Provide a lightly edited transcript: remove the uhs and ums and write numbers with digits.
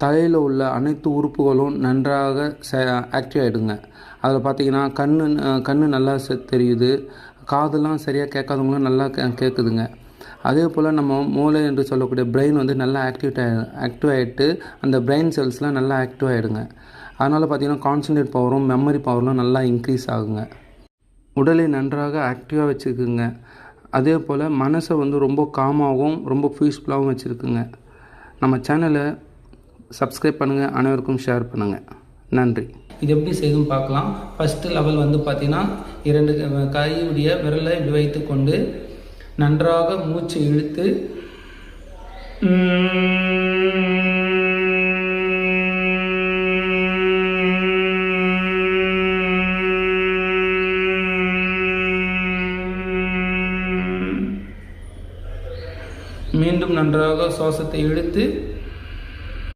தலையில் உள்ள அனைத்து உறுப்புகளும் நன்றாக ஆக்டிவ் ஆகிடுங்க. அதில் பார்த்திங்கன்னா கண் நல்லா தெரியுது, காதெல்லாம் சரியாக கேட்காதவங்களும் நல்லா கேட்குதுங்க. அதே போல் நம்ம மூளை என்று சொல்லக்கூடிய பிரெயின் வந்து நல்லா ஆக்டிவ் ஆகிட்டு அந்த பிரெயின் செல்ஸ்லாம் நல்லா ஆக்டிவ் ஆகிடுங்க. அதனால் பார்த்திங்கன்னா கான்சன்ட்ரேட் பவரும் மெமரி பவரும் நல்லா இன்க்ரீஸ் ஆகுங்க. உடலை நன்றாக ஆக்டிவாக வச்சுக்குங்க. அதே போல் மனசை வந்து ரொம்ப காமாகவும் ரொம்ப பீஸ்ஃபுல்லாகவும் வச்சுருக்குங்க. நம்ம சேனலை சப்ஸ்கிரைப் பண்ணுங்கள், அனைவருக்கும் ஷேர் பண்ணுங்கள். நன்றி. இது எப்படி செய்தும் பார்க்கலாம். ஃபஸ்ட்டு லெவல் வந்து பார்த்திங்கன்னா 2 கையுடைய விரலை இப்படி வைத்து கொண்டு நன்றாக மூச்சு இழுத்து மீண்டும் நன்றாக சுவாசத்தை இழுத்து